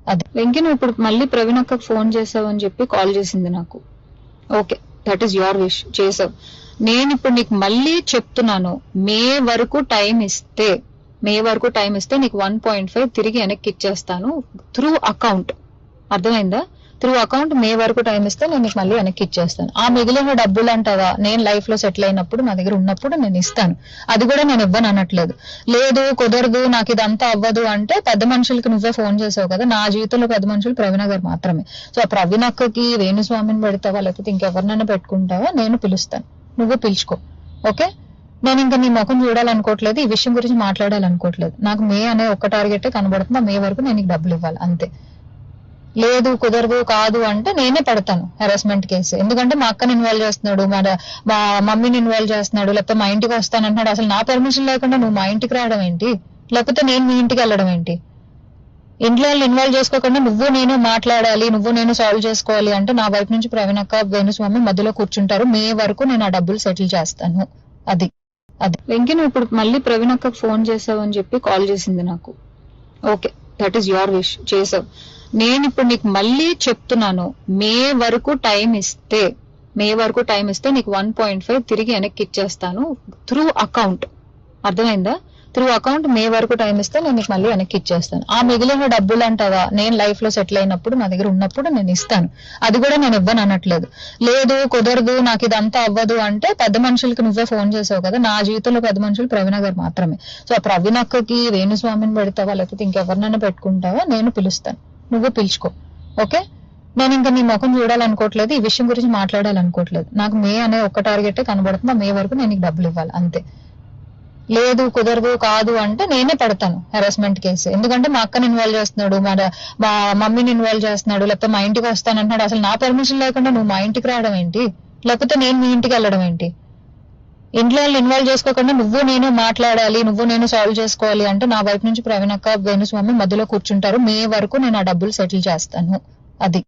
అది వెంకీ, నువ్వు ఇప్పుడు మళ్ళీ ప్రవీణ్ అక్కకు ఫోన్ చేసావు అని చెప్పి కాల్ చేసింది నాకు. Okay, that is your wish, చేసావు. నేను ఇప్పుడు నీకు మళ్ళీ చెప్తున్నాను, మే వరకు టైం ఇస్తే నీకు 1.5 తిరిగి వెనక్కి ఇచ్చేస్తాను త్రూ అకౌంట్. అర్థమైందా? త్రూ అకౌంట్ మే వరకు టైం ఇస్తే నేను నీకు మళ్ళీ వెనక్కి ఇచ్చేస్తాను. ఆ మిగిలిన డబ్బులు అంటావా, నేను లైఫ్ లో సెటిల్ అయినప్పుడు నా దగ్గర ఉన్నప్పుడు నేను ఇస్తాను. అది కూడా నేను ఇవ్వను అనట్లేదు. లేదు కుదరదు, నాకు ఇదంతా అవ్వదు అంటే పెద్ద మనుషులకి నువ్వే ఫోన్ చేసావు కదా. నా జీవితంలో పెద్ద మనుషులు ప్రవీణ గారు మాత్రమే. సో ఆ ప్రవీణ అక్కకి వేణుస్వామిని పెడతావా లేకపోతే ఇంకెవరినైనా పెట్టుకుంటావా, నేను పిలుస్తాను, నువ్వు పిలుచుకో. ఓకే, నేను ఇంకా నీ ముఖం చూడాలనుకోవట్లేదు, ఈ విషయం గురించి మాట్లాడాలనుకోవట్లేదు. నాకు మే అనే ఒక్క టార్గెట్ కనబడుతుంది, మే వరకు నేను నీకు డబ్బులు ఇవ్వాలి అంతే. లేదు కుదరదు కాదు అంటే నేనే పెడతాను హెరాస్మెంట్ కేసు. ఎందుకంటే మా అక్కని ఇన్వాల్వ్ చేస్తున్నాడు, మా మమ్మీని ఇన్వాల్వ్ చేస్తున్నాడు, లేకపోతే మా ఇంటికి వస్తానంటున్నాడు. అసలు నా పర్మిషన్ లేకుండా నువ్వు మా ఇంటికి రావడం ఏంటి, లేకపోతే నేను మీ ఇంటికి వెళ్ళడం ఏంటి? ఇంట్లో వాళ్ళు ఇన్వాల్వ్ చేసుకోకుండా నువ్వు నేను మాట్లాడాలి, నువ్వు నేను సాల్వ్ చేసుకోవాలి అంటే నా వైపు నుంచి ప్రవీణ్ అక్క వేణుస్వామి మధ్యలో కూర్చుంటారు. మే వరకు నేను ఆ డబ్బులు సెటిల్ చేస్తాను. అది వెంకీ, నువ్వు ఇప్పుడు మళ్ళీ ప్రవీణ్ అక్కకు ఫోన్ చేసావు అని చెప్పి కాల్ చేసింది నాకు. Okay, that is your wish, చేసావు. నేను ఇప్పుడు నీకు మళ్ళీ చెప్తున్నాను, మే వరకు టైం ఇస్తే నీకు 1.5 తిరిగి వెనక్కి ఇచ్చేస్తాను త్రూ అకౌంట్. అర్థమైందా? త్రూ అకౌంట్ మే వరకు టైం ఇస్తే నేను నీకు మళ్ళీ వెనక్కి ఇచ్చేస్తాను. ఆ మిగిలిన డబ్బులు అంటావా, నేను లైఫ్ లో సెటిల్ అయినప్పుడు నా దగ్గర ఉన్నప్పుడు నేను ఇస్తాను. అది కూడా నేను ఇవ్వను అనట్లేదు. లేదు కుదరదు, నాకు ఇదంతా అవ్వదు అంటే పెద్ద మనుషులకి నువ్వే ఫోన్ చేసావు కదా. నా జీవితంలో పెద్ద మనుషులు ప్రవీణ గారు మాత్రమే. సో ఆ ప్రవీణ అక్కకి వేణుస్వామిని పెడతావా లేకపోతే ఇంకెవరినైనా పెట్టుకుంటావా, నేను పిలుస్తాను, నువ్వు పిలుచుకో. ఓకే, నేను ఇంకా నీ ముఖం చూడాలనుకోవట్లేదు, ఈ విషయం గురించి మాట్లాడాలనుకోవట్లేదు. నాకు మే అనే ఒక్క టార్గెట్ కనబడుతుంది, మే వరకు నేను నీకు డబ్బులు ఇవ్వాలి అంతే. లేదు కుదరదు కాదు అంటే నేనే పెడతాను హెరాస్మెంట్ కేసు. ఎందుకంటే మా అక్కని ఇన్వాల్వ్ చేస్తున్నాడు, మా మమ్మీని ఇన్వాల్వ్ చేస్తున్నాడు, లేకపోతే మా ఇంటికి వస్తానంటున్నాడు. అసలు నా పర్మిషన్ లేకుండా నువ్వు మా ఇంటికి రావడం ఏంటి, లేకపోతే నేను మీ ఇంటికి వెళ్ళడం ఏంటి? ఇంట్లో వాళ్ళు ఇన్వాల్వ్ చేసుకోకుండా నువ్వు నేను మాట్లాడాలి, నువ్వు నేను సాల్వ్ చేసుకోవాలి అంటే నా వైపు నుంచి ప్రవీణ్ అక్క వేణుస్వామి మధ్యలో కూర్చుంటారు. మే వరకు నేను ఆ డబ్బులు సెటిల్ చేస్తాను. అది